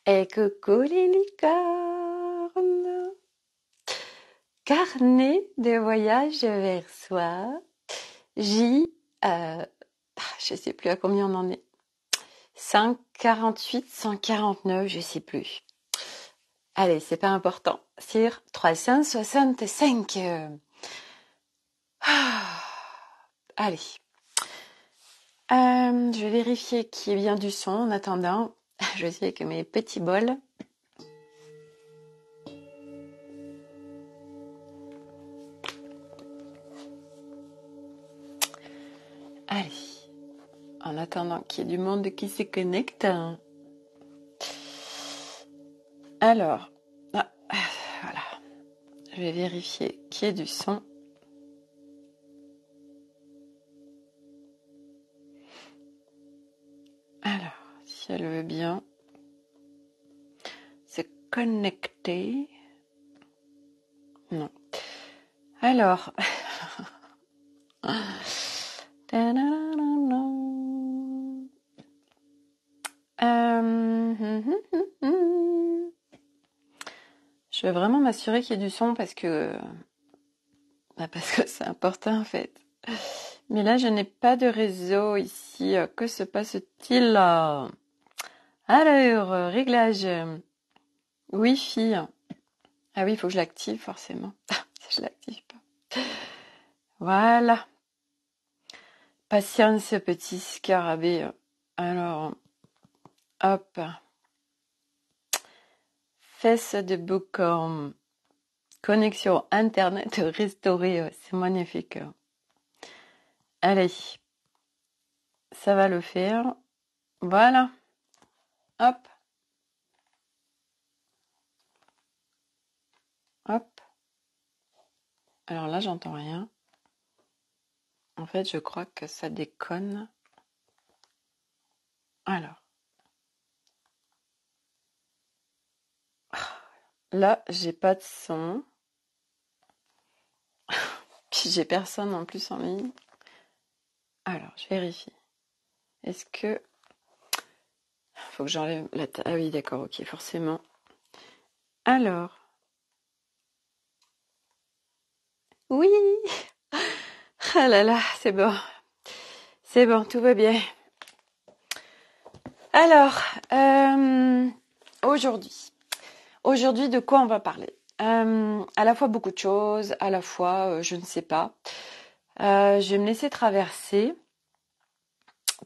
Et coucou les licornes. Carnet de voyage vers soi. J, je sais plus à combien on en est. 148, 149, je sais plus. Allez, c'est pas important. Sur 365. Allez. Je vais vérifier qu'il y ait bien du son en attendant. Je suis avec mes petits bols. Allez. En attendant qu'il y ait du monde qui se connecte. Alors, voilà. Je vais vérifier qu'il y ait du son. Alors, si elle veut bien se connecter. Non. Alors. Je veux vraiment m'assurer qu'il y ait du son parce que c'est important en fait. Mais là, je n'ai pas de réseau ici. Que se passe-t-il? Alors, réglage Wi-Fi. Ah oui, il faut que je l'active forcément. Si je l'active pas. Voilà. Patience, petit scarabée. Alors, hop. Fesse de boucan. Connexion Internet restaurée. C'est magnifique. Allez. Ça va le faire. Voilà. Hop. Hop. Alors là, j'entends rien. En fait, je crois que ça déconne. Alors. Là, j'ai pas de son. Puis j'ai personne en plus en ligne. Alors, je vérifie. Est-ce que... Faut que j'enlève la... Ah oui, d'accord, ok, forcément. Alors. Oui. Ah là là, c'est bon. C'est bon, tout va bien. Alors, aujourd'hui, de quoi on va parler? À la fois beaucoup de choses, à la fois, je ne sais pas. Je vais me laisser traverser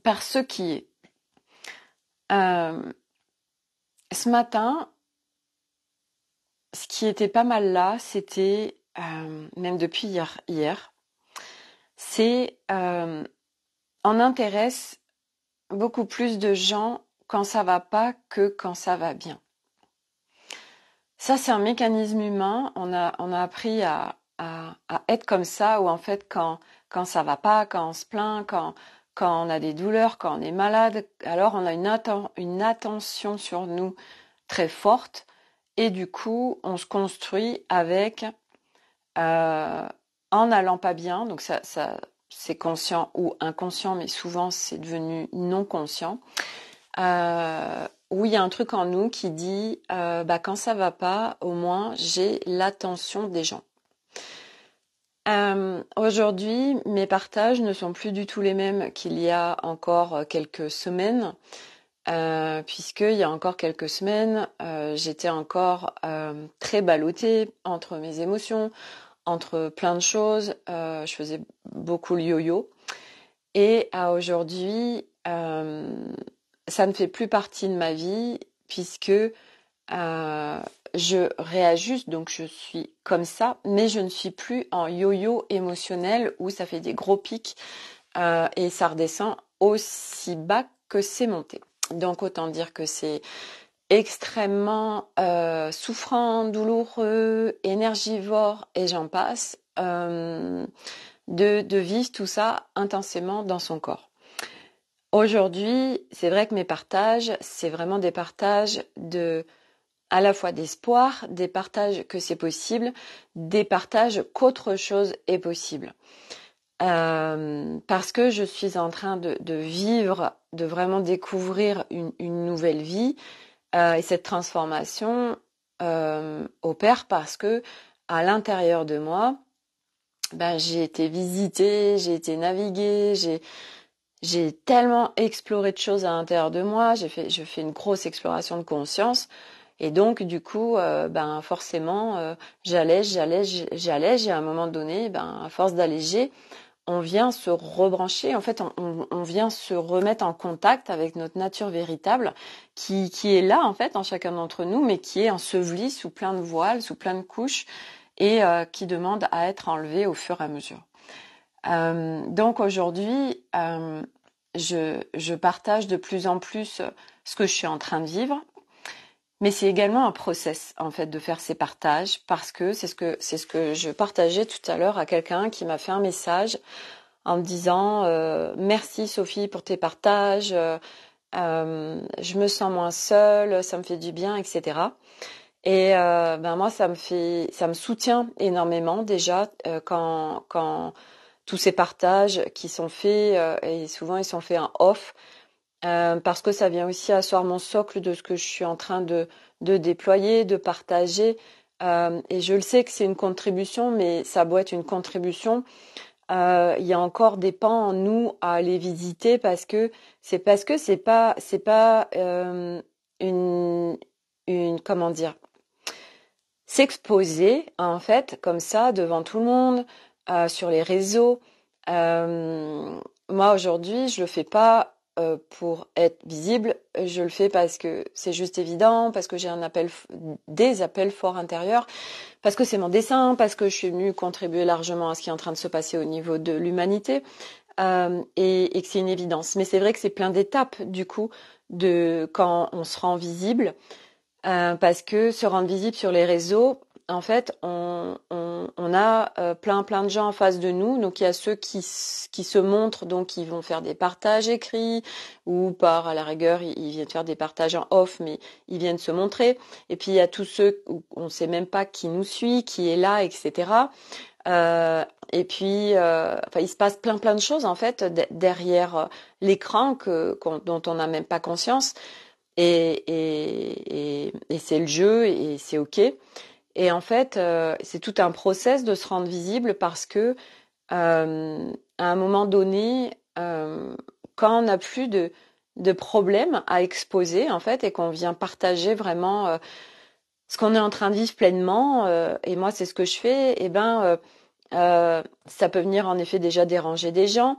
par ce qui est. Ce matin, ce qui était pas mal là, c'était, même depuis hier, c'est on intéresse beaucoup plus de gens quand ça va pas que quand ça va bien. Ça, c'est un mécanisme humain. On a appris à être comme ça, où en fait, quand ça va pas, quand on se plaint, quand on a des douleurs, quand on est malade, alors on a une attention sur nous très forte. Et du coup, on se construit avec en n'allant pas bien. Donc ça c'est conscient ou inconscient, mais souvent c'est devenu non conscient. Où il y a un truc en nous qui dit quand ça va pas, au moins j'ai l'attention des gens. Aujourd'hui, mes partages ne sont plus du tout les mêmes qu'il y a encore quelques semaines, puisqu'il y a encore quelques semaines, j'étais encore très ballottée entre mes émotions, entre plein de choses. Je faisais beaucoup le yo-yo. Et à aujourd'hui, ça ne fait plus partie de ma vie puisque je réajuste, donc je suis comme ça, mais je ne suis plus en yo-yo émotionnel où ça fait des gros pics et ça redescend aussi bas que c'est monté. Donc autant dire que c'est extrêmement souffrant, douloureux, énergivore et j'en passe, de vivre tout ça intensément dans son corps. Aujourd'hui, c'est vrai que mes partages, c'est vraiment des partages à la fois d'espoir, des partages que c'est possible, des partages qu'autre chose est possible. Parce que je suis en train de vivre, de vraiment découvrir une nouvelle vie. Et cette transformation opère parce que à l'intérieur de moi, j'ai été visiter, j'ai été naviguer, j'ai tellement exploré de choses à l'intérieur de moi. Je fais une grosse exploration de conscience. Et donc, du coup, forcément, j'allège. Et à un moment donné, à force d'alléger, on vient se rebrancher. En fait, on vient se remettre en contact avec notre nature véritable, qui est là, en fait, en chacun d'entre nous, mais qui est ensevelie sous plein de voiles, sous plein de couches, et qui demande à être enlevée au fur et à mesure. Donc aujourd'hui, je partage de plus en plus ce que je suis en train de vivre, mais c'est également un process en fait de faire ces partages parce que c'est ce que je partageais tout à l'heure à quelqu'un qui m'a fait un message en me disant merci Sophie pour tes partages, je me sens moins seule, ça me fait du bien, etc. Et moi ça me soutient énormément déjà quand tous ces partages qui sont faits, et souvent ils sont faits en off, parce que ça vient aussi asseoir mon socle de ce que je suis en train de déployer, de partager. Et je le sais que c'est une contribution, mais ça doit être une contribution. Il y a encore des pans en nous à aller visiter parce que c'est pas une comment dire, s'exposer en fait comme ça devant tout le monde sur les réseaux. Moi aujourd'hui, je le fais pas pour être visible, je le fais parce que c'est juste évident, parce que j'ai des appels forts intérieurs, parce que c'est mon dessin, parce que je suis venue contribuer largement à ce qui est en train de se passer au niveau de l'humanité, et que c'est une évidence. Mais c'est vrai que c'est plein d'étapes du coup de quand on se rend visible. Parce que se rendre visible sur les réseaux, en fait, on a plein de gens en face de nous. Donc il y a ceux qui se montrent, donc ils vont faire des partages écrits ou à la rigueur, ils viennent faire des partages en off, mais ils viennent se montrer. Et puis il y a tous ceux où on ne sait même pas qui nous suit, qui est là, etc. Et puis, il se passe plein de choses en fait derrière l'écran dont on n'a même pas conscience. Et c'est le jeu et c'est ok. Et en fait, c'est tout un process de se rendre visible parce que à un moment donné, quand on n'a plus de problèmes à exposer en fait et qu'on vient partager vraiment ce qu'on est en train de vivre pleinement, et moi c'est ce que je fais, ça peut venir en effet déjà déranger des gens.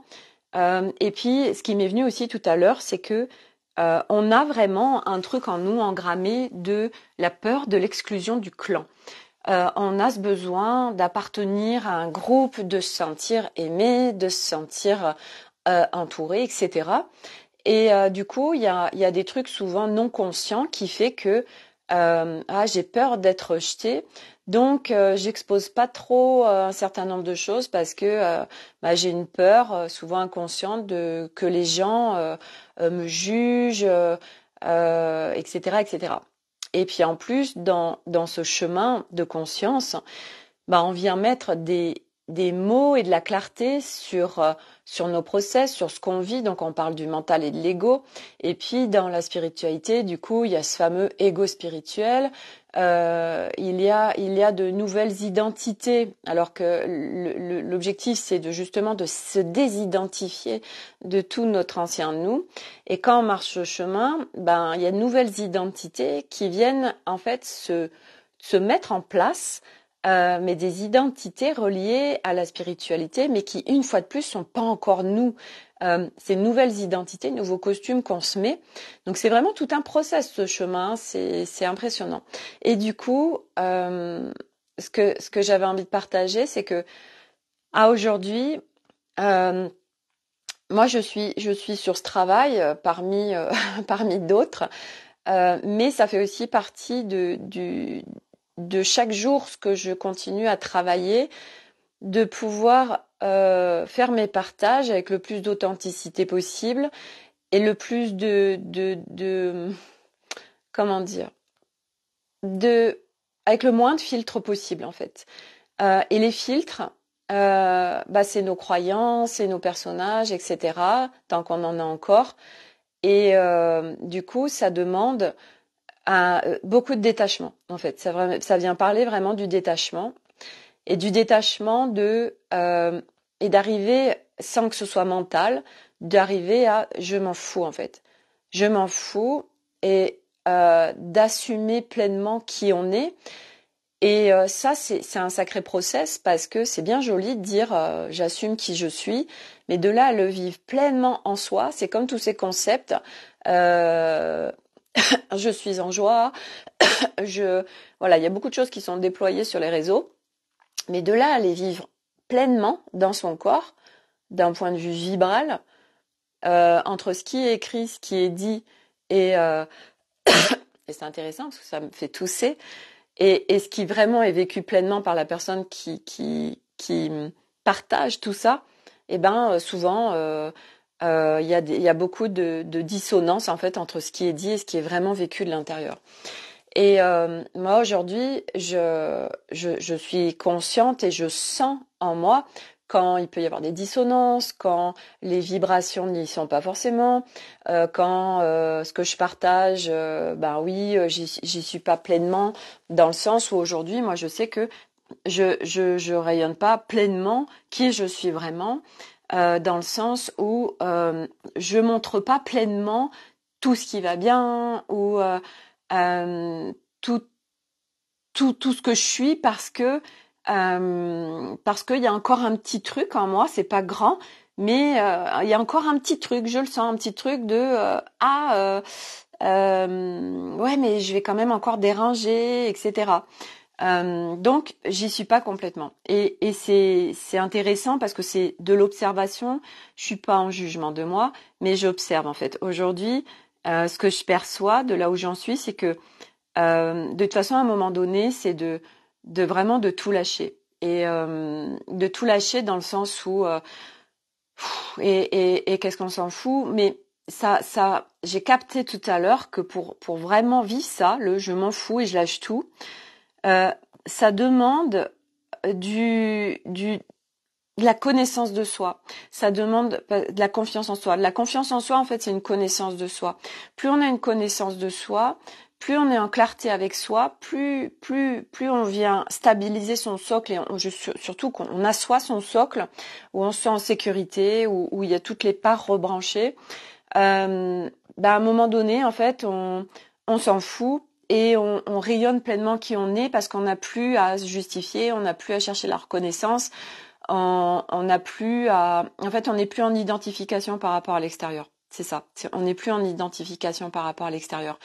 Et puis ce qui m'est venu aussi tout à l'heure, c'est que on a vraiment un truc en nous engrammé de la peur de l'exclusion du clan. On a ce besoin d'appartenir à un groupe, de se sentir aimé, de se sentir entouré, etc. Et du coup, il y a des trucs souvent non conscients qui fait que j'ai peur d'être rejetée, donc j'expose pas trop un certain nombre de choses parce que j'ai une peur souvent inconsciente de que les gens me jugent, etc., etc. Et puis en plus, dans ce chemin de conscience, on vient mettre des mots et de la clarté sur nos process, sur ce qu'on vit. Donc on parle du mental et de l'ego. Et puis dans la spiritualité, du coup, il y a ce fameux ego spirituel. Il y a de nouvelles identités, alors que l'objectif c'est justement de se désidentifier de tout notre ancien nous. Et quand on marche ce chemin, il y a de nouvelles identités qui viennent en fait se mettre en place, mais des identités reliées à la spiritualité, mais qui, une fois de plus, sont pas encore nous. Ces nouvelles identités, nouveaux costumes qu'on se met. Donc c'est vraiment tout un process, ce chemin, c'est impressionnant. Et du coup, ce que j'avais envie de partager, c'est que à aujourd'hui, moi je suis sur ce travail parmi d'autres, mais ça fait aussi partie de chaque jour ce que je continue à travailler, de pouvoir faire mes partages avec le plus d'authenticité possible et le plus de comment dire, avec le moins de filtres possible en fait. Et les filtres, c'est nos croyances, c'est nos personnages, etc. Tant qu'on en a encore. Et du coup, ça demande beaucoup de détachement, en fait. Ça vient parler vraiment du détachement et du détachement et d'arriver, sans que ce soit mental, d'arriver à je m'en fous, en fait. Je m'en fous et d'assumer pleinement qui on est. Et ça, c'est un sacré process parce que c'est bien joli de dire j'assume qui je suis, mais de là à le vivre pleinement en soi, c'est comme tous ces concepts. Euh, je suis en joie. Voilà, il y a beaucoup de choses qui sont déployées sur les réseaux, mais de là à les vivre pleinement dans son corps, d'un point de vue vibral, entre ce qui est écrit, ce qui est dit, et, euh, et c'est intéressant parce que ça me fait tousser. Et ce qui vraiment est vécu pleinement par la personne qui partage tout ça, eh ben souvent il y a beaucoup de dissonance en fait entre ce qui est dit et ce qui est vraiment vécu de l'intérieur. Et moi aujourd'hui, je suis consciente et je sens en moi quand il peut y avoir des dissonances, quand les vibrations n'y sont pas forcément, quand ce que je partage, ben oui, j'y suis pas pleinement, dans le sens où aujourd'hui, moi, je sais que je rayonne pas pleinement qui je suis vraiment, dans le sens où je montre pas pleinement tout ce qui va bien ou tout tout ce que je suis parce qu'il y a encore un petit truc en moi, c'est pas grand, mais il y a encore un petit truc, je le sens, un petit truc de ouais, mais je vais quand même encore déranger, etc. Donc j'y suis pas complètement. Et c'est intéressant parce que c'est de l'observation. Je suis pas en jugement de moi, mais j'observe en fait. Aujourd'hui, ce que je perçois de là où j'en suis, c'est que de toute façon, à un moment donné, c'est de vraiment de tout lâcher. Et de tout lâcher dans le sens où et qu'est-ce qu'on s'en fout, mais ça j'ai capté tout à l'heure que pour vraiment vivre ça, le je m'en fous et je lâche tout, ça demande de la connaissance de soi. Ça demande de la confiance en soi. De la confiance en soi, en fait, c'est une connaissance de soi. Plus on a une connaissance de soi, plus on est en clarté avec soi, plus on vient stabiliser son socle et surtout qu'on assoit son socle, où on se sent en sécurité, où il y a toutes les parts rebranchées. À un moment donné, en fait, on s'en fout et on rayonne pleinement qui on est parce qu'on n'a plus à se justifier, on n'a plus à chercher la reconnaissance. On n'a plus en fait, on n'est plus en identification par rapport à l'extérieur. C'est ça. On n'est plus en identification par rapport à l'extérieur.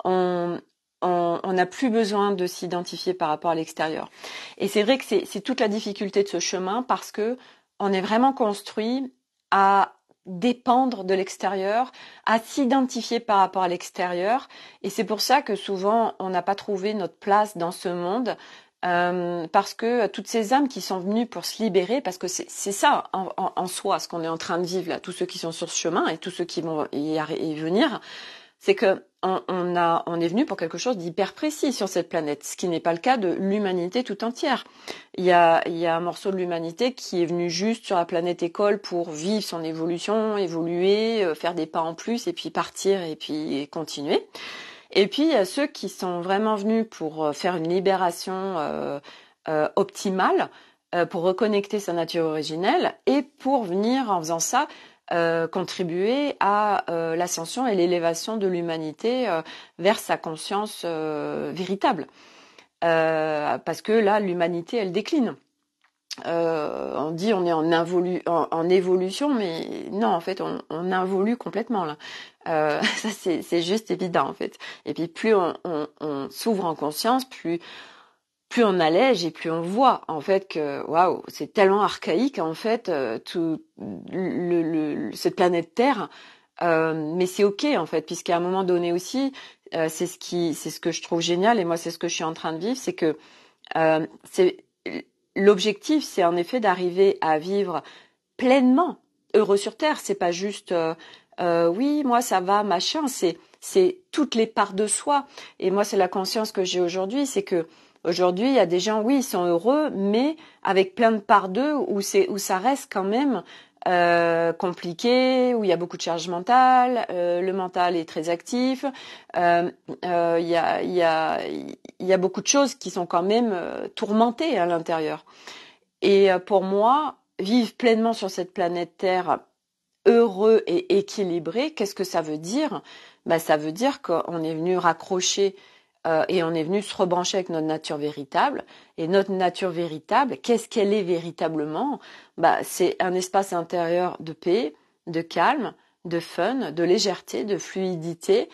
On n'a plus besoin de s'identifier par rapport à l'extérieur. Et c'est vrai que c'est toute la difficulté de ce chemin parce que on est vraiment construit à dépendre de l'extérieur, à s'identifier par rapport à l'extérieur. Et c'est pour ça que souvent, on n'a pas trouvé notre place dans ce monde. Parce que toutes ces âmes qui sont venues pour se libérer, parce que c'est ça en soi, ce qu'on est en train de vivre là, tous ceux qui sont sur ce chemin et tous ceux qui vont y venir, c'est que on est venu pour quelque chose d'hyper précis sur cette planète, ce qui n'est pas le cas de l'humanité tout entière. Il y a un morceau de l'humanité qui est venu juste sur la planète école pour vivre son évolution, évoluer, faire des pas en plus et puis partir et puis continuer. Et puis il y a ceux qui sont vraiment venus pour faire une libération optimale, pour reconnecter sa nature originelle et pour venir en faisant ça contribuer à l'ascension et l'élévation de l'humanité vers sa conscience véritable. Parce que là, l'humanité, elle décline. On dit on est en évolution, mais non, en fait, on involue complètement là. Ça, c'est juste évident en fait. Et puis plus on s'ouvre en conscience, plus on allège et plus on voit en fait que waouh, c'est tellement archaïque en fait tout cette planète Terre. Mais c'est ok en fait, puisqu'à un moment donné aussi, c'est ce que je trouve génial et moi c'est ce que je suis en train de vivre, c'est que c'est l'objectif, c'est en effet d'arriver à vivre pleinement heureux sur Terre. C'est pas juste oui, moi ça va, machin. C'est toutes les parts de soi. Et moi, c'est la conscience que j'ai aujourd'hui, c'est que aujourd'hui, il y a des gens, oui, ils sont heureux, mais avec plein de parts d'eux où ça reste quand même compliqué, où il y a beaucoup de charge mentale, le mental est très actif, il y a beaucoup de choses qui sont quand même tourmentées à l'intérieur. Et pour moi, vivre pleinement sur cette planète Terre, heureux et équilibré, qu'est-ce que ça veut dire? Ça veut dire qu'on est venu raccrocher et on est venu se rebrancher avec notre nature véritable. Et notre nature véritable, qu'est-ce qu'elle est véritablement? C'est un espace intérieur de paix, de calme, de fun, de légèreté, de fluidité,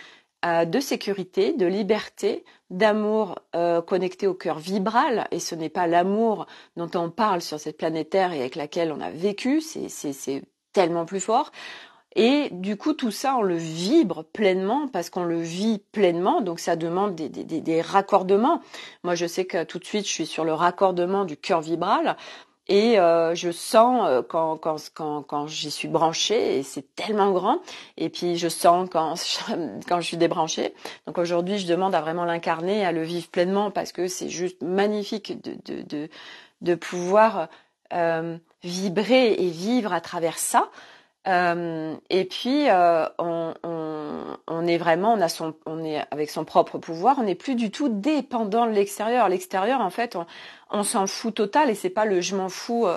de sécurité, de liberté, d'amour connecté au cœur vibral. Et ce n'est pas l'amour dont on parle sur cette planète Terre et avec laquelle on a vécu, c'est tellement plus fort. Et du coup, tout ça, on le vibre pleinement parce qu'on le vit pleinement. Donc, ça demande des raccordements. Moi, je sais que tout de suite, je suis sur le raccordement du cœur vibral. Et je sens quand j'y suis branchée, et c'est tellement grand. Et puis, je sens quand je suis débranchée. Donc, aujourd'hui, je demande à vraiment l'incarner, à le vivre pleinement parce que c'est juste magnifique de pouvoir vibrer et vivre à travers ça. Et puis on est vraiment, on est avec son propre pouvoir, on n'est plus du tout dépendant de l'extérieur. L'extérieur, en fait, on s'en fout total, et c'est pas le je m'en fous,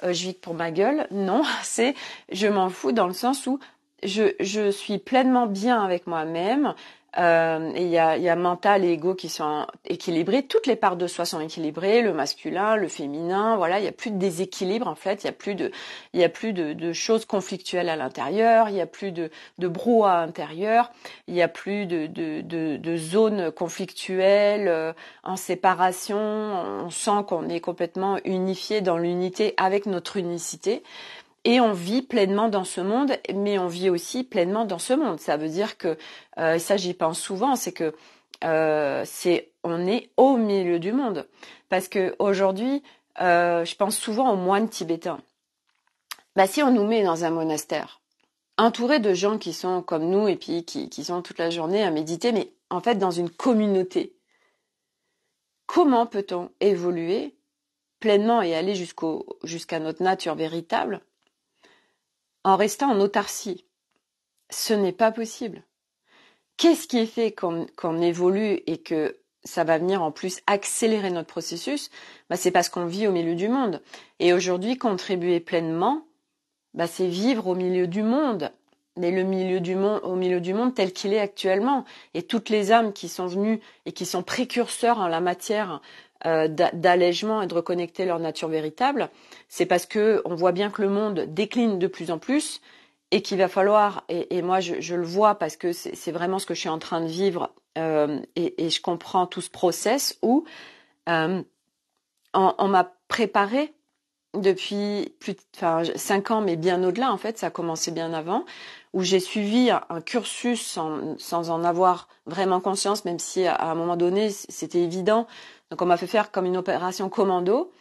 je vis pour ma gueule. Non, c'est je m'en fous dans le sens où je suis pleinement bien avec moi-même. Et il y a mental et ego qui sont équilibrés. Toutes les parts de soi sont équilibrées, le masculin, le féminin. Voilà, il y a plus de déséquilibre en fait. Il y a plus de choses conflictuelles à l'intérieur. Il y a plus de brouhaha intérieur. Il y a plus de zones conflictuelles en séparation. On sent qu'on est complètement unifié dans l'unité avec notre unicité. Et on vit pleinement dans ce monde, mais on vit aussi pleinement dans ce monde. Ça veut dire que, ça j'y pense souvent, c'est que on est au milieu du monde. Parce que aujourd'hui, je pense souvent aux moines tibétains. Si on nous met dans un monastère, entouré de gens qui sont comme nous et puis qui sont toute la journée à méditer, mais en fait dans une communauté, comment peut-on évoluer pleinement et aller jusqu'à notre nature véritable en restant en autarcie? Ce n'est pas possible. Qu'est-ce qui fait qu'on évolue et que ça va venir en plus accélérer notre processus? C'est parce qu'on vit au milieu du monde. Et aujourd'hui, contribuer pleinement, c'est vivre au milieu du monde. Mais au milieu du monde tel qu'il est actuellement. Et toutes les âmes qui sont venues et qui sont précurseurs en la matière d'allègement et de reconnecter leur nature véritable, c'est parce que on voit bien que le monde décline de plus en plus et qu'il va falloir, et moi je le vois parce que c'est vraiment ce que je suis en train de vivre, et je comprends tout ce process où on m'a préparé depuis 5 ans, mais bien au-delà en fait, ça a commencé bien avant, où j'ai suivi un cursus sans en avoir vraiment conscience, même si à un moment donné c'était évident. Donc on m'a fait faire comme une opération commando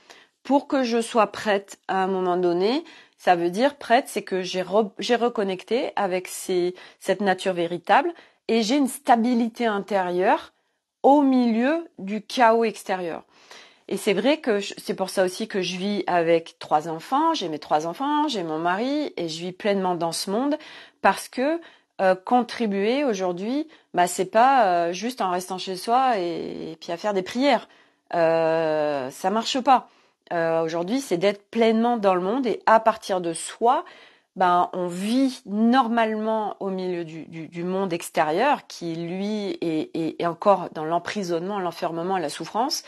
pour que je sois prête à un moment donné. Ça veut dire prête, c'est que j'ai reconnecté avec cette nature véritable et j'ai une stabilité intérieure au milieu du chaos extérieur. Et c'est vrai que c'est pour ça aussi que je vis avec 3 enfants, j'ai mes 3 enfants, j'ai mon mari et je vis pleinement dans ce monde parce que contribuer aujourd'hui, c'est pas juste en restant chez soi et puis à faire des prières. Ça marche pas. Aujourd'hui, c'est d'être pleinement dans le monde et à partir de soi, on vit normalement au milieu du monde extérieur qui, lui, est encore dans l'emprisonnement, l'enfermement et la souffrance.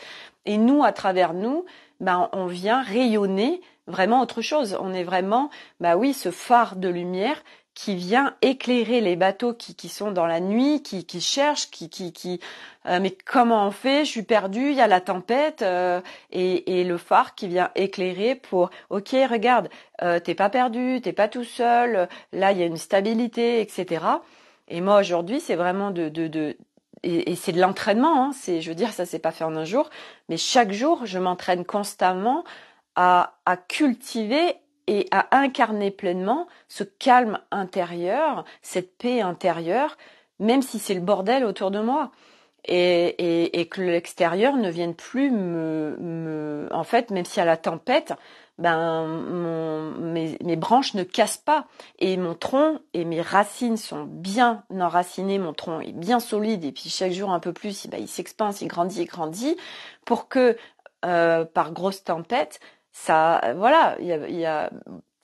Et nous, à travers nous, on vient rayonner vraiment autre chose. On est vraiment, ce phare de lumière qui vient éclairer les bateaux qui sont dans la nuit, qui cherchent, mais comment on fait? Je suis perdue, il y a la tempête, et le phare qui vient éclairer pour, ok, regarde, t'es pas perdu, t'es pas tout seul, là il y a une stabilité, etc. Et moi aujourd'hui, c'est vraiment et c'est de l'entraînement, hein, je veux dire, ça c'est pas fait en un jour, mais chaque jour, je m'entraîne constamment à cultiver et à incarner pleinement ce calme intérieur, cette paix intérieure, même si c'est le bordel autour de moi. Et que l'extérieur ne vienne plus en fait, même s'il y a la tempête, mes branches ne cassent pas et mon tronc et mes racines sont bien enracinées, mon tronc est bien solide et puis chaque jour un peu plus, il s'expanse, il grandit pour que par grosse tempête, ça, voilà, il y a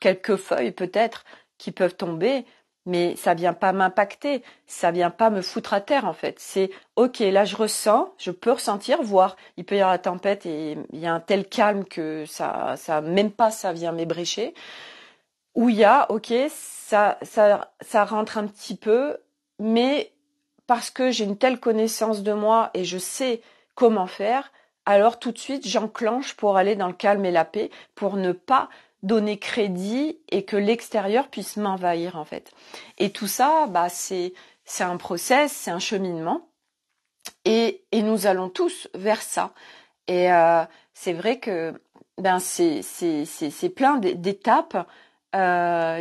quelques feuilles peut-être qui peuvent tomber, mais ça vient pas m'impacter, ça vient pas me foutre à terre en fait. C'est ok, là je peux ressentir, voir, il peut y avoir la tempête et il y a un tel calme que ça même pas ça vient m'ébrécher. Où il y a ok, ça rentre un petit peu, mais parce que j'ai une telle connaissance de moi et je sais comment faire, alors tout de suite j'enclenche pour aller dans le calme et la paix, pour ne pas donner crédit et que l'extérieur puisse m'envahir en fait. Et tout ça, c'est un process, c'est un cheminement et nous allons tous vers ça. Et c'est vrai que c'est plein d'étapes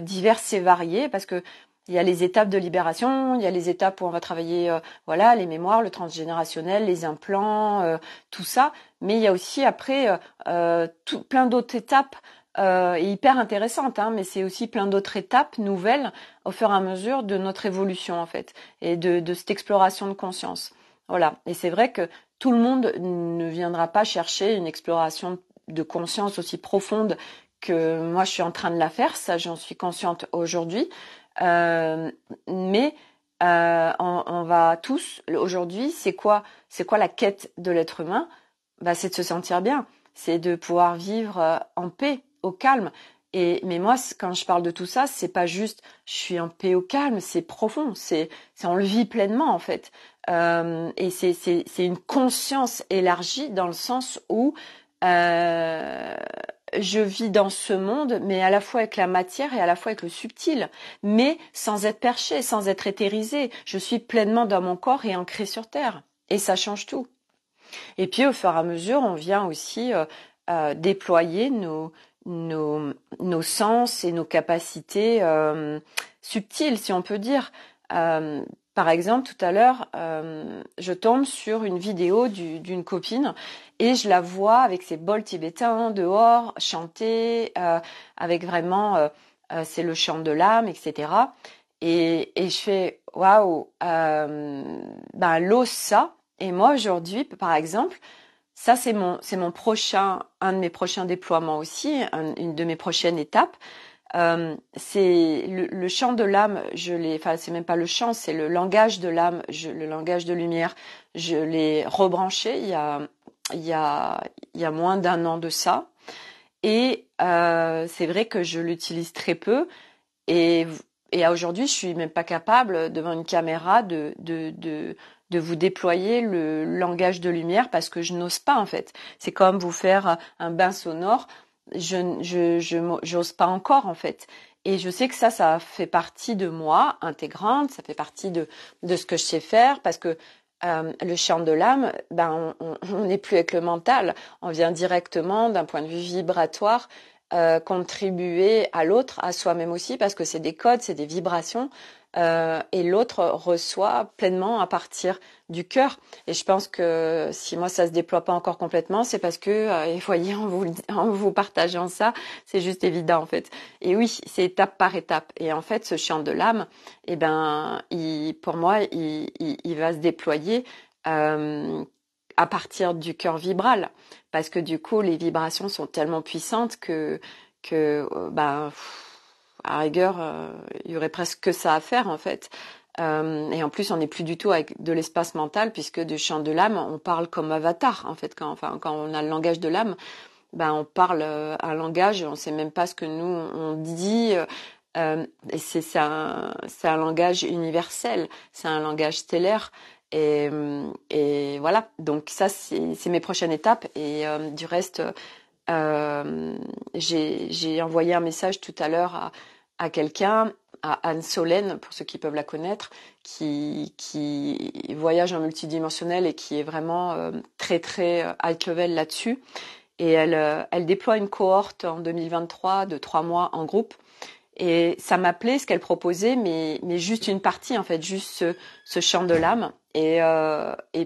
diverses et variées parce que il y a les étapes de libération, il y a les étapes où on va travailler voilà les mémoires, le transgénérationnel, les implants, tout ça. Mais il y a aussi après plein d'autres étapes hyper intéressantes, hein, mais c'est aussi plein d'autres étapes nouvelles au fur et à mesure de notre évolution en fait et de cette exploration de conscience. Voilà. Et c'est vrai que tout le monde ne viendra pas chercher une exploration de conscience aussi profonde que moi je suis en train de la faire, ça j'en suis consciente aujourd'hui. Mais on va tous aujourd'hui, c'est quoi la quête de l'être humain? C'est de se sentir bien, c'est de pouvoir vivre en paix, au calme. Mais moi, quand je parle de tout ça, c'est pas juste je suis en paix au calme, c'est profond, c'est on le vit pleinement en fait. Et c'est une conscience élargie dans le sens où je vis dans ce monde, mais à la fois avec la matière et à la fois avec le subtil, mais sans être perché, sans être éthérisé. Je suis pleinement dans mon corps et ancrée sur terre. Et ça change tout. Et puis au fur et à mesure, on vient aussi déployer nos sens et nos capacités subtiles, si on peut dire. Par exemple, tout à l'heure, je tombe sur une vidéo d'une copine et je la vois avec ses bols tibétains dehors, chanter, avec vraiment, c'est le chant de l'âme, etc. Et je fais, waouh, l'eau, ça. Et moi, aujourd'hui, par exemple, ça, c'est un de mes prochains déploiements aussi, une de mes prochaines étapes. C'est le chant de l'âme, c'est même pas le chant, c'est le langage de l'âme, le langage de lumière. Je l'ai rebranché il y a moins d'un an de ça. Et c'est vrai que je l'utilise très peu. Et aujourd'hui, je suis même pas capable devant une caméra de vous déployer le langage de lumière parce que je n'ose pas en fait. C'est comme vous faire un bain sonore. J'ose pas encore en fait. Et je sais que ça fait partie de moi intégrante, ça fait partie de ce que je sais faire parce que le chant de l'âme, on n'est plus avec le mental, on vient directement d'un point de vue vibratoire contribuer à l'autre, à soi-même aussi, parce que c'est des codes, c'est des vibrations, et l'autre reçoit pleinement à partir du cœur. Et je pense que si moi ça se déploie pas encore complètement, c'est parce que, et voyez, en vous partageant ça, c'est juste évident en fait. Et oui, c'est étape par étape. Et en fait, ce chant de l'âme, pour moi, il va se déployer à partir du cœur vibral, parce que du coup les vibrations sont tellement puissantes que à rigueur il y aurait presque que ça à faire en fait. Et en plus on n'est plus du tout avec de l'espace mental, puisque du chant de l'âme on parle comme avatar en fait, quand on a le langage de l'âme, on parle un langage, on sait même pas ce que nous on dit. Et c'est un langage universel, c'est un langage stellaire. Et voilà, donc ça c'est mes prochaines étapes. Et du reste, j'ai envoyé un message tout à l'heure à quelqu'un, à Anne Solène, pour ceux qui peuvent la connaître, qui voyage en multidimensionnel et qui est vraiment très très high level là-dessus. Et elle déploie une cohorte en 2023 de 3 mois en groupe. Et ça m'appelait ce qu'elle proposait, mais juste une partie en fait, juste ce chant de l'âme. Et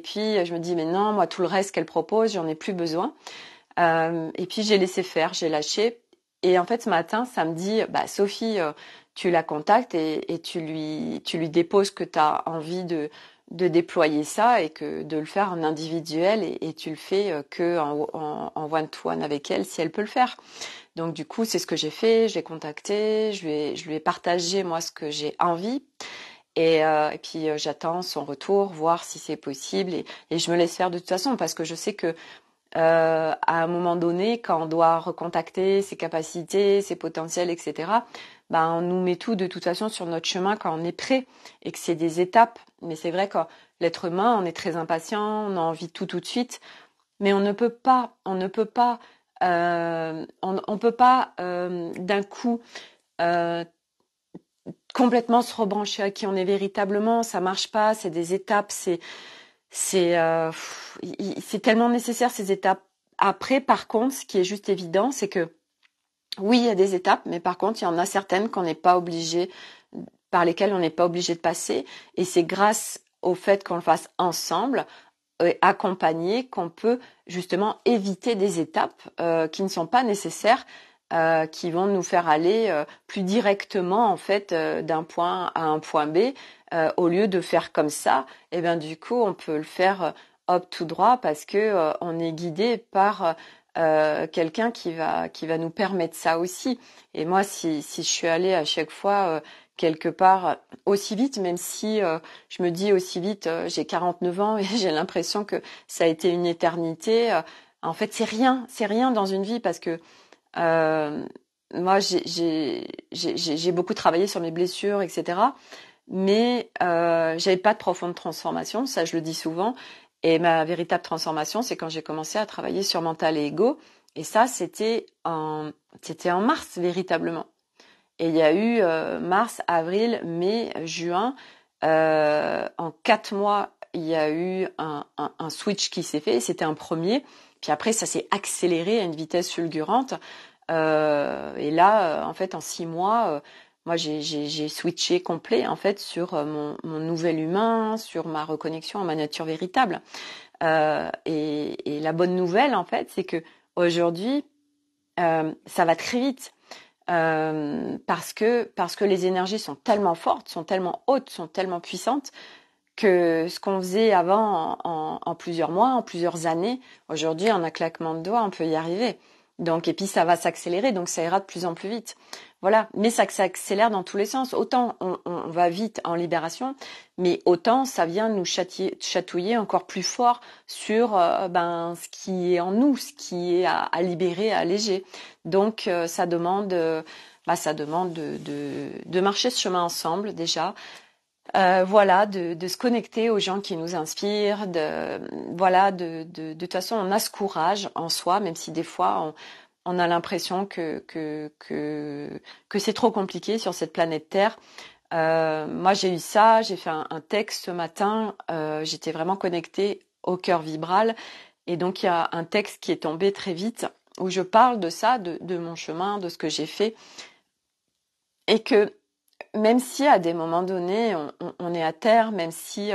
puis je me dis mais non, moi tout le reste qu'elle propose, j'en ai plus besoin. Et puis j'ai laissé faire, j'ai lâché. Et en fait, ce matin, ça me dit, Sophie, tu la contactes et tu lui déposes que tu as envie de déployer ça et que de le faire en individuel et tu le fais que en one-to-one avec elle si elle peut le faire. Donc du coup, c'est ce que j'ai fait, je l'ai contacté, je lui ai partagé moi ce que j'ai envie et puis j'attends son retour, voir si c'est possible et je me laisse faire de toute façon parce que je sais que à un moment donné, quand on doit recontacter ses capacités, ses potentiels, etc., on nous met tout de toute façon sur notre chemin quand on est prêt et que c'est des étapes. Mais c'est vrai que l'être humain, on est très impatient, on a envie de tout de suite, mais on ne peut pas d'un coup euh, complètement se rebrancher à qui on est véritablement. Ça marche pas, c'est des étapes, c'est tellement nécessaire ces étapes. Après, par contre, ce qui est juste évident, c'est que oui, il y a des étapes, mais par contre, il y en a certaines par lesquelles on n'est pas obligé de passer. Et c'est grâce au fait qu'on le fasse ensemble, accompagné, qu'on peut justement éviter des étapes qui ne sont pas nécessaires, qui vont nous faire aller plus directement en fait d'un point A à un point B, au lieu de faire comme ça. Et bien du coup, on peut le faire hop tout droit parce que on est guidé par quelqu'un qui va nous permettre ça aussi. Et moi, si je suis allée à chaque fois quelque part aussi vite, même si je me dis aussi vite, j'ai 49 ans et j'ai l'impression que ça a été une éternité. En fait, c'est rien dans une vie parce que euh, moi, j'ai beaucoup travaillé sur mes blessures, etc. Mais j'avais pas de profonde transformation, ça je le dis souvent. Et ma véritable transformation, c'est quand j'ai commencé à travailler sur mental et ego. Et ça, c'était en mars véritablement. Et il y a eu mars, avril, mai, juin. En 4 mois, il y a eu un switch qui s'est fait. C'était un premier. Puis après, ça s'est accéléré à une vitesse fulgurante. Et là, en fait, en 6 mois, moi, j'ai switché complet en fait sur mon nouvel humain, sur ma reconnexion à ma nature véritable. Et la bonne nouvelle, en fait, c'est que aujourd'hui, ça va très vite. Parce que les énergies sont tellement fortes, sont tellement hautes, sont tellement puissantes que ce qu'on faisait avant en plusieurs mois, en plusieurs années, aujourd'hui en un claquement de doigts, on peut y arriver. Donc et puis ça va s'accélérer, donc ça ira de plus en plus vite. Voilà, mais ça s'accélère dans tous les sens. Autant on va vite en libération, mais autant ça vient nous chatouiller encore plus fort sur ce qui est en nous, ce qui est à libérer, à alléger. Donc ça demande de marcher ce chemin ensemble déjà. Voilà, de se connecter aux gens qui nous inspirent, de toute façon, on a ce courage en soi, même si des fois on a l'impression que c'est trop compliqué sur cette planète Terre. Moi, j'ai eu ça, j'ai fait un texte ce matin, j'étais vraiment connectée au cœur vibral, et donc il y a un texte qui est tombé très vite où je parle de ça, de mon chemin, de ce que j'ai fait, et que même si à des moments donnés on est à terre, même si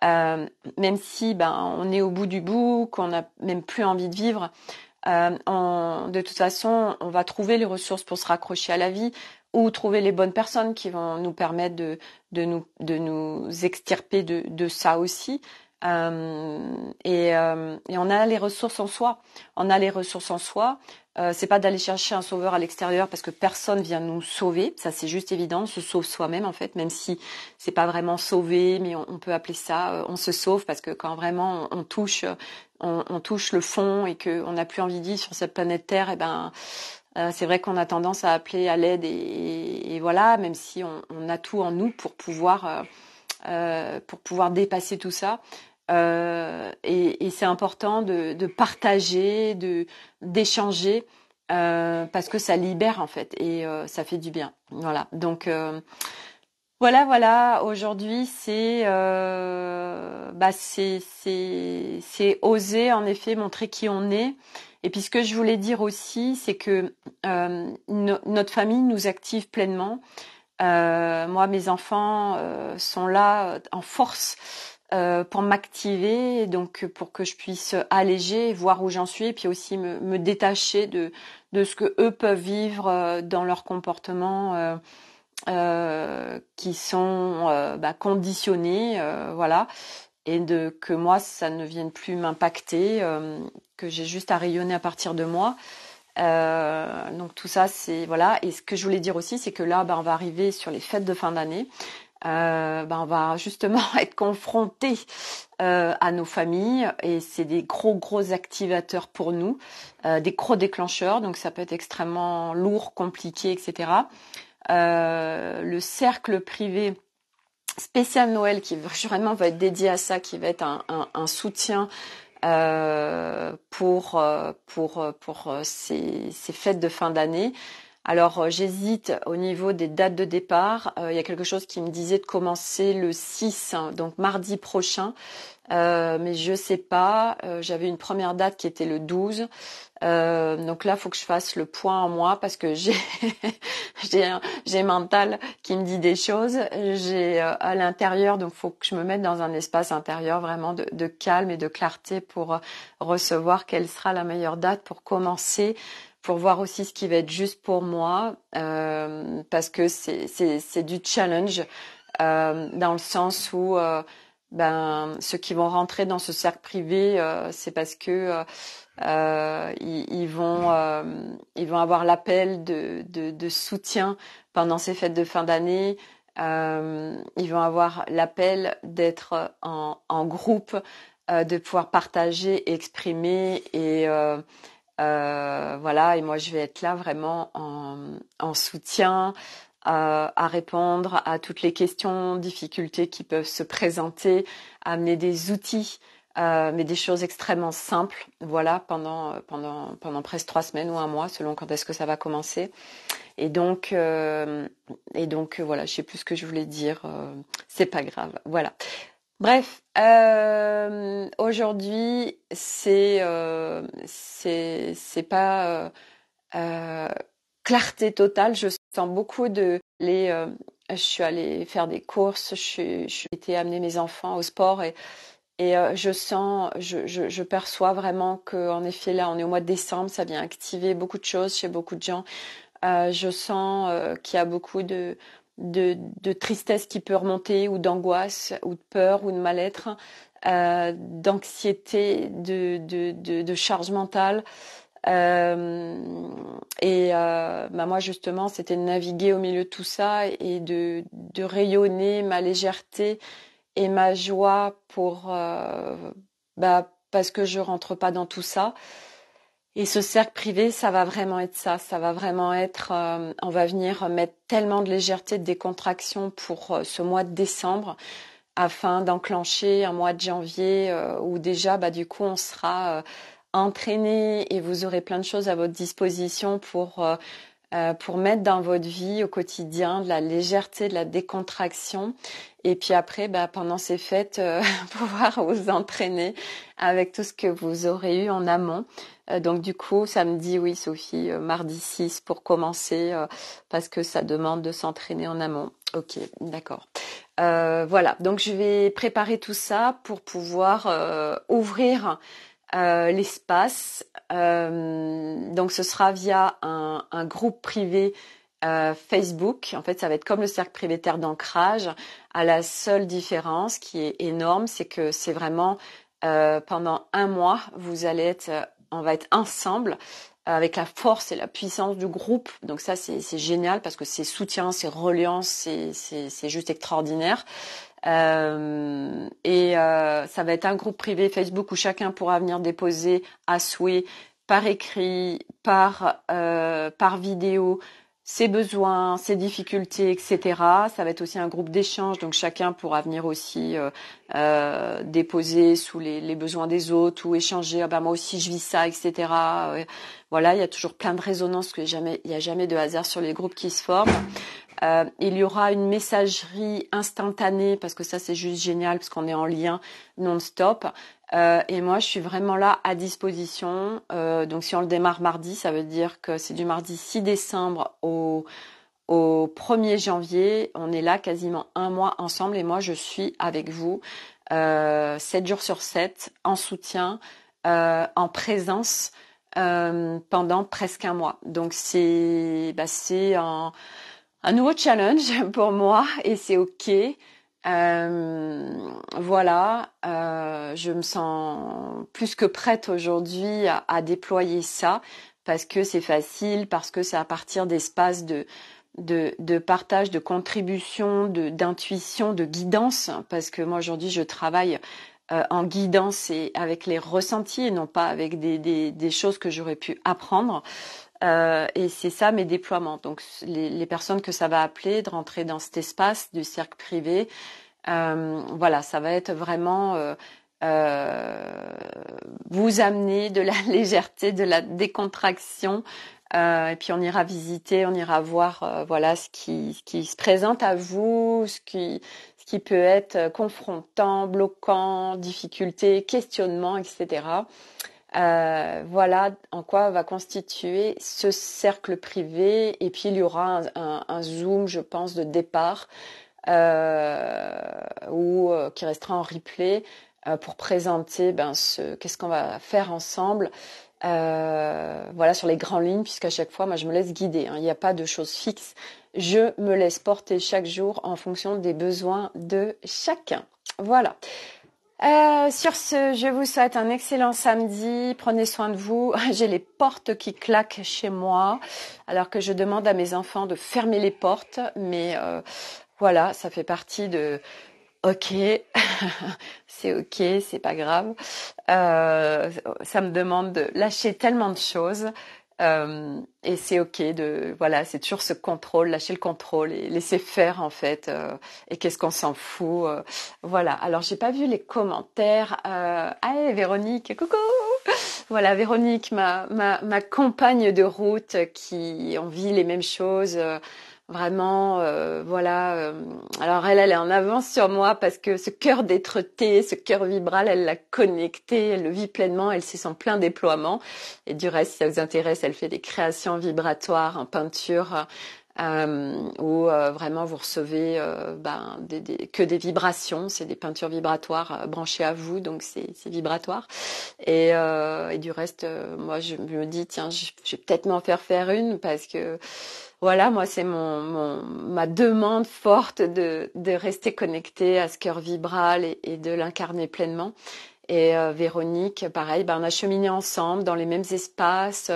on est au bout du bout, qu'on n'a même plus envie de vivre, de toute façon on va trouver les ressources pour se raccrocher à la vie ou trouver les bonnes personnes qui vont nous permettre de nous extirper de ça aussi. Et on a les ressources en soi. On a les ressources en soi. C'est pas d'aller chercher un sauveur à l'extérieur parce que personne vient nous sauver. Ça, c'est juste évident. On se sauve soi-même, en fait, même si c'est pas vraiment sauver, mais on peut appeler ça, on se sauve parce que quand vraiment on touche le fond et qu'on n'a plus envie de vivre sur cette planète Terre, c'est vrai qu'on a tendance à appeler à l'aide et voilà, même si on a tout en nous pour pouvoir dépasser tout ça. Et c'est important de partager, d'échanger, parce que ça libère en fait et ça fait du bien. Voilà. Donc voilà. Aujourd'hui, c'est oser en effet montrer qui on est. Et puis ce que je voulais dire aussi, c'est que notre famille nous active pleinement. Moi, mes enfants sont là en force pour m'activer, donc pour que je puisse alléger, voir où j'en suis, et puis aussi me détacher de ce que eux peuvent vivre dans leur comportement qui sont conditionnés, voilà, et que moi ça ne vienne plus m'impacter, que j'ai juste à rayonner à partir de moi. Donc tout ça, c'est voilà. Et ce que je voulais dire aussi, c'est que là, on va arriver sur les fêtes de fin d'année. On va justement être confronté à nos familles, et c'est des gros activateurs pour nous, des gros déclencheurs. Donc ça peut être extrêmement lourd, compliqué, etc. Le cercle privé spécial Noël qui vraiment va être dédié à ça, qui va être un soutien pour ces fêtes de fin d'année. Alors j'hésite au niveau des dates de départ. Il y a quelque chose qui me disait de commencer le 6, donc mardi prochain. Mais je sais pas. J'avais une première date qui était le 12. Donc là, faut que je fasse le point en moi, parce que j'ai j'ai mental qui me dit des choses. J'ai à l'intérieur, donc faut que je me mette dans un espace intérieur vraiment de calme et de clarté pour recevoir quelle sera la meilleure date pour commencer, pour voir aussi ce qui va être juste pour moi, parce que c'est du challenge, dans le sens où ceux qui vont rentrer dans ce cercle privé, c'est parce que ils vont avoir l'appel de soutien pendant ces fêtes de fin d'année. Ils vont avoir l'appel d'être en groupe, de pouvoir partager, exprimer, et voilà. Et moi, je vais être là vraiment en soutien, à répondre à toutes les questions, difficultés qui peuvent se présenter, amener des outils, mais des choses extrêmement simples, voilà, pendant presque 3 semaines ou un mois, selon quand est-ce que ça va commencer. Et donc voilà, je sais plus ce que je voulais dire, c'est pas grave, voilà. Bref, aujourd'hui, c'est pas clarté totale. Je sens beaucoup je suis allée faire des courses, je suis été amener mes enfants au sport, et je perçois vraiment que, en effet, là, on est au mois de décembre, ça vient activer beaucoup de choses chez beaucoup de gens. Je sens qu'il y a beaucoup de tristesse qui peut remonter, ou d'angoisse, ou de peur, ou de mal-être, d'anxiété, de charge mentale. Moi, justement, c'était de naviguer au milieu de tout ça, et de rayonner ma légèreté et ma joie parce que je rentre pas dans tout ça. Et ce cercle privé, ça va vraiment être ça. Ça va vraiment être, on va venir mettre tellement de légèreté, de décontraction pour ce mois de décembre, afin d'enclencher un mois de janvier où déjà, du coup, on sera entraîné, et vous aurez plein de choses à votre disposition pour mettre dans votre vie au quotidien de la légèreté, de la décontraction. Et puis après, pendant ces fêtes, pouvoir vous entraîner avec tout ce que vous aurez eu en amont. Donc du coup, samedi, oui, Sophie, mardi 6 pour commencer, parce que ça demande de s'entraîner en amont. Ok, d'accord. Voilà, donc je vais préparer tout ça pour pouvoir ouvrir l'espace. Donc ce sera via un groupe privé Facebook. En fait, ça va être comme le cercle privé Terre d'ancrage, à la seule différence qui est énorme, c'est que c'est vraiment pendant un mois, on va être ensemble avec la force et la puissance du groupe. Donc ça, c'est génial, parce que c'est soutien, c'est reliance, c'est juste extraordinaire. Ça va être un groupe privé Facebook où chacun pourra venir déposer à souhait, par écrit, par vidéo, ses besoins, ses difficultés, etc. Ça va être aussi un groupe d'échange, donc chacun pourra venir aussi déposer sous les besoins des autres, ou échanger. Moi aussi je vis ça, etc. Voilà, il y a toujours plein de résonances, il y a jamais de hasard sur les groupes qui se forment. Il y aura une messagerie instantanée, parce que ça c'est juste génial, parce qu'on est en lien non-stop. Et moi je suis vraiment là à disposition. Donc si on le démarre mardi, ça veut dire que c'est du mardi 6 décembre au 1er janvier. On est là quasiment un mois ensemble, et moi je suis avec vous. 7 jours sur 7, en soutien, en présence, pendant presque un mois. Donc c'est un nouveau challenge pour moi et c'est ok. Voilà, je me sens plus que prête aujourd'hui à déployer ça parce que c'est facile, parce que c'est à partir d'espaces de partage, de contribution, d'intuition, de guidance, parce que moi aujourd'hui je travaille en guidance et avec les ressentis et non pas avec des choses que j'aurais pu apprendre. Et c'est ça mes déploiements. Donc les personnes que ça va appeler de rentrer dans cet espace du cercle privé, voilà, ça va être vraiment vous amener de la légèreté, de la décontraction. Et puis on ira visiter, on ira voir voilà ce qui se présente à vous, ce qui peut être confrontant, bloquant, difficulté, questionnement, etc. Voilà en quoi va constituer ce cercle privé. Et puis il y aura un zoom, je pense, de départ ou qui restera en replay pour présenter qu'est-ce qu'on va faire ensemble. Voilà sur les grandes lignes, puisqu'à chaque fois, moi, je me laisse guider. Hein. Il n'y a pas de choses fixes. Je me laisse porter chaque jour en fonction des besoins de chacun. Voilà. Sur ce, je vous souhaite un excellent samedi. Prenez soin de vous. J'ai les portes qui claquent chez moi, alors que je demande à mes enfants de fermer les portes. Mais voilà, ça fait partie de... Ok, c'est ok, c'est pas grave. Ça me demande de lâcher tellement de choses. Et c'est ok voilà, c'est toujours ce contrôle, lâcher le contrôle et laisser faire en fait. Et qu'est-ce qu'on s'en fout. Voilà. Alors j'ai pas vu les commentaires. Allez Véronique, coucou. Voilà Véronique, ma compagne de route qui on vit les mêmes choses. Vraiment, voilà. Alors elle est en avance sur moi parce que ce cœur d'être-té, ce cœur vibral, elle l'a connecté, elle le vit pleinement, elle sait son plein déploiement. Et du reste, si ça vous intéresse, elle fait des créations vibratoires en peinture où vraiment vous recevez que des vibrations. C'est des peintures vibratoires branchées à vous, donc c'est vibratoire. Et du reste, moi je me dis tiens, je vais peut-être m'en faire une parce que voilà, moi c'est ma demande forte de rester connectée à ce cœur vibral et de l'incarner pleinement. Et Véronique, pareil, on a cheminé ensemble dans les mêmes espaces.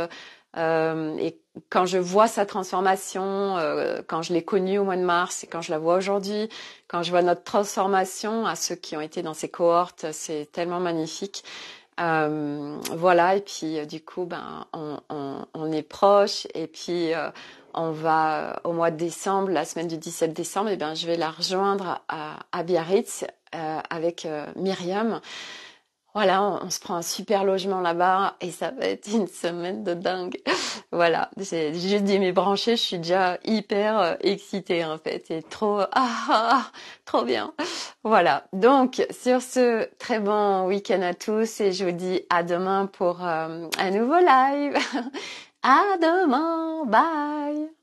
Et quand je vois sa transformation, quand je l'ai connue au mois de mars et quand je la vois aujourd'hui, quand je vois notre transformation à ceux qui ont été dans ces cohortes, c'est tellement magnifique. Voilà, et puis du coup, on est proches et puis on va au mois de décembre, la semaine du 17 décembre, et je vais la rejoindre à Biarritz avec Myriam. Voilà, on se prend un super logement là-bas et ça va être une semaine de dingue. Voilà, j'ai juste dit mes branchés, je suis déjà hyper excitée en fait. C'est trop bien. Voilà, donc sur ce, très bon week-end à tous et je vous dis à demain pour un nouveau live. À demain, bye.